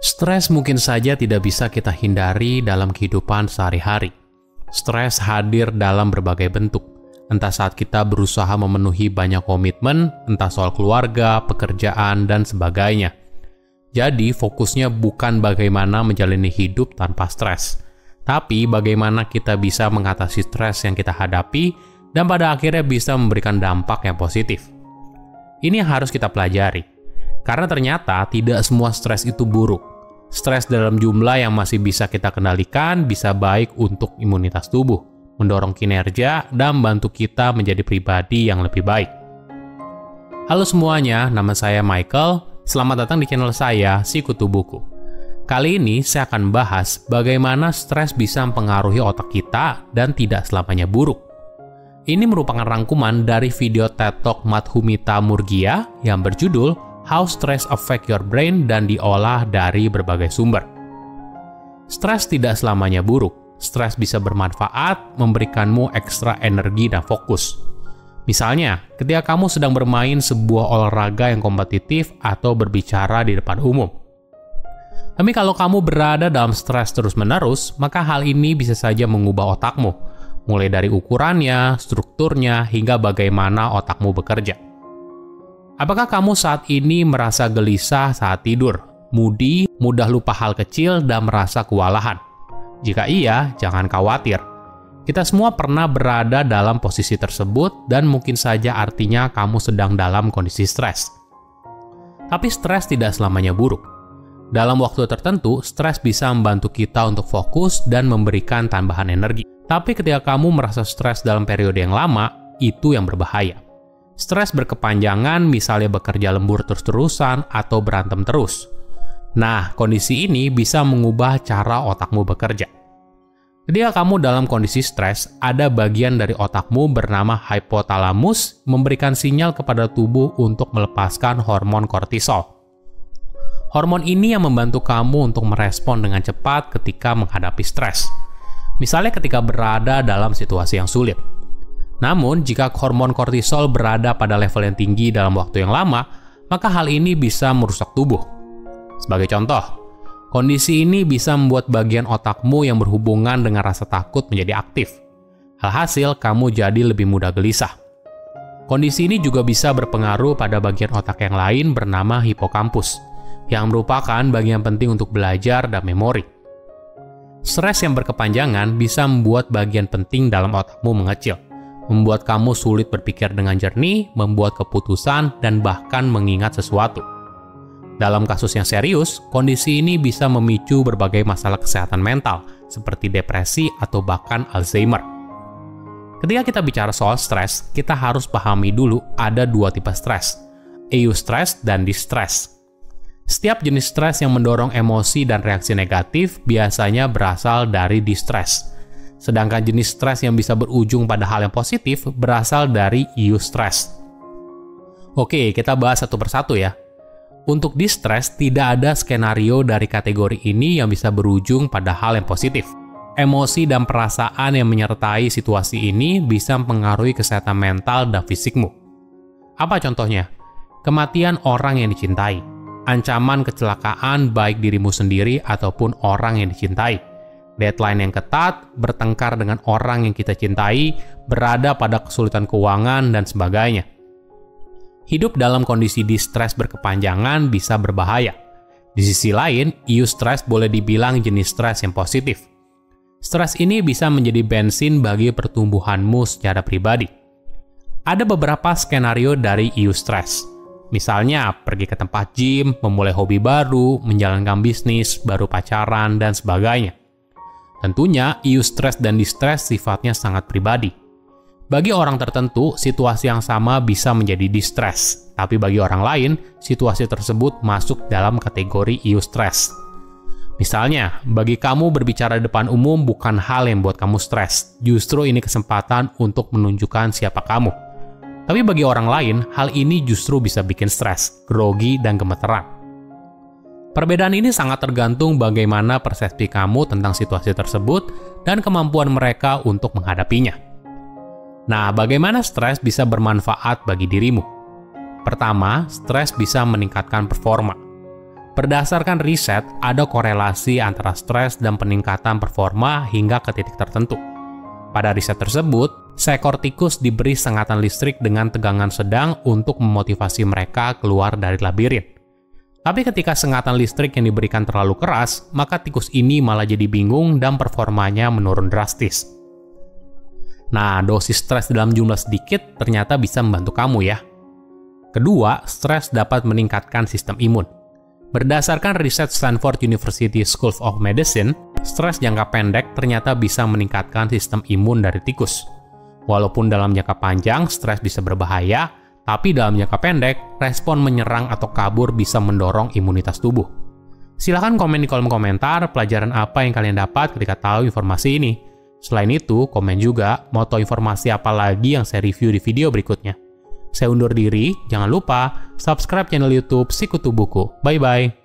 Stres mungkin saja tidak bisa kita hindari dalam kehidupan sehari-hari. Stres hadir dalam berbagai bentuk, entah saat kita berusaha memenuhi banyak komitmen, entah soal keluarga, pekerjaan, dan sebagainya. Jadi, fokusnya bukan bagaimana menjalani hidup tanpa stres, tapi bagaimana kita bisa mengatasi stres yang kita hadapi dan pada akhirnya bisa memberikan dampak yang positif. Ini yang harus kita pelajari, karena ternyata tidak semua stres itu buruk. Stres dalam jumlah yang masih bisa kita kendalikan bisa baik untuk imunitas tubuh, mendorong kinerja, dan membantu kita menjadi pribadi yang lebih baik. Halo semuanya, nama saya Michael. Selamat datang di channel saya, Sikutu Buku. Kali ini saya akan bahas bagaimana stres bisa mempengaruhi otak kita dan tidak selamanya buruk. Ini merupakan rangkuman dari video TED Talk Madhumita Murgia yang berjudul How Stress Affect Your Brain dan diolah dari berbagai sumber. Stres tidak selamanya buruk. Stres bisa bermanfaat, memberikanmu ekstra energi dan fokus. Misalnya, ketika kamu sedang bermain sebuah olahraga yang kompetitif atau berbicara di depan umum. Tapi kalau kamu berada dalam stres terus-menerus, maka hal ini bisa saja mengubah otakmu, mulai dari ukurannya, strukturnya, hingga bagaimana otakmu bekerja. Apakah kamu saat ini merasa gelisah saat tidur, moody, mudah lupa hal kecil, dan merasa kewalahan? Jika iya, jangan khawatir. Kita semua pernah berada dalam posisi tersebut dan mungkin saja artinya kamu sedang dalam kondisi stres. Tapi stres tidak selamanya buruk. Dalam waktu tertentu, stres bisa membantu kita untuk fokus dan memberikan tambahan energi. Tapi ketika kamu merasa stres dalam periode yang lama, itu yang berbahaya. Stres berkepanjangan, misalnya bekerja lembur terus-terusan atau berantem terus. Nah, kondisi ini bisa mengubah cara otakmu bekerja. Ketika kamu dalam kondisi stres, ada bagian dari otakmu bernama hipotalamus memberikan sinyal kepada tubuh untuk melepaskan hormon kortisol. Hormon ini yang membantu kamu untuk merespon dengan cepat ketika menghadapi stres. Misalnya ketika berada dalam situasi yang sulit. Namun, jika hormon kortisol berada pada level yang tinggi dalam waktu yang lama, maka hal ini bisa merusak tubuh. Sebagai contoh, kondisi ini bisa membuat bagian otakmu yang berhubungan dengan rasa takut menjadi aktif. Alhasil, kamu jadi lebih mudah gelisah. Kondisi ini juga bisa berpengaruh pada bagian otak yang lain bernama hipokampus, yang merupakan bagian penting untuk belajar dan memori. Stres yang berkepanjangan bisa membuat bagian penting dalam otakmu mengecil, membuat kamu sulit berpikir dengan jernih, membuat keputusan, dan bahkan mengingat sesuatu. Dalam kasus yang serius, kondisi ini bisa memicu berbagai masalah kesehatan mental, seperti depresi atau bahkan Alzheimer. Ketika kita bicara soal stres, kita harus pahami dulu ada dua tipe stres, eustress dan distress. Setiap jenis stres yang mendorong emosi dan reaksi negatif biasanya berasal dari distress. Sedangkan jenis stres yang bisa berujung pada hal yang positif berasal dari eustress. Oke, kita bahas satu persatu ya. Untuk distress, tidak ada skenario dari kategori ini yang bisa berujung pada hal yang positif. Emosi dan perasaan yang menyertai situasi ini bisa mempengaruhi kesehatan mental dan fisikmu. Apa contohnya? Kematian orang yang dicintai, ancaman kecelakaan baik dirimu sendiri ataupun orang yang dicintai. Deadline yang ketat, bertengkar dengan orang yang kita cintai, berada pada kesulitan keuangan, dan sebagainya. Hidup dalam kondisi distress berkepanjangan bisa berbahaya. Di sisi lain, eustress boleh dibilang jenis stres yang positif. Stres ini bisa menjadi bensin bagi pertumbuhanmu secara pribadi. Ada beberapa skenario dari eustress. Misalnya, pergi ke tempat gym, memulai hobi baru, menjalankan bisnis, baru pacaran, dan sebagainya. Tentunya, eustress dan distress sifatnya sangat pribadi. Bagi orang tertentu, situasi yang sama bisa menjadi distress, tapi bagi orang lain, situasi tersebut masuk dalam kategori eustress. Misalnya, bagi kamu berbicara di depan umum bukan hal yang membuat kamu stres, justru ini kesempatan untuk menunjukkan siapa kamu. Tapi bagi orang lain, hal ini justru bisa bikin stres, grogi, dan gemeteran. Perbedaan ini sangat tergantung bagaimana persepsi kamu tentang situasi tersebut dan kemampuan mereka untuk menghadapinya. Nah, bagaimana stres bisa bermanfaat bagi dirimu? Pertama, stres bisa meningkatkan performa. Berdasarkan riset, ada korelasi antara stres dan peningkatan performa hingga ke titik tertentu. Pada riset tersebut, seekor tikus diberi sengatan listrik dengan tegangan sedang untuk memotivasi mereka keluar dari labirin. Tapi ketika sengatan listrik yang diberikan terlalu keras, maka tikus ini malah jadi bingung dan performanya menurun drastis. Nah, dosis stres dalam jumlah sedikit ternyata bisa membantu kamu ya. Kedua, stres dapat meningkatkan sistem imun. Berdasarkan riset Stanford University School of Medicine, stres jangka pendek ternyata bisa meningkatkan sistem imun dari tikus. Walaupun dalam jangka panjang stres bisa berbahaya, tapi dalam jangka pendek, respon menyerang atau kabur bisa mendorong imunitas tubuh. Silahkan komen di kolom komentar pelajaran apa yang kalian dapat ketika tahu informasi ini. Selain itu, komen juga mau tahu informasi apa lagi yang saya review di video berikutnya. Saya undur diri, jangan lupa subscribe channel YouTube Sikutu Buku. Bye-bye.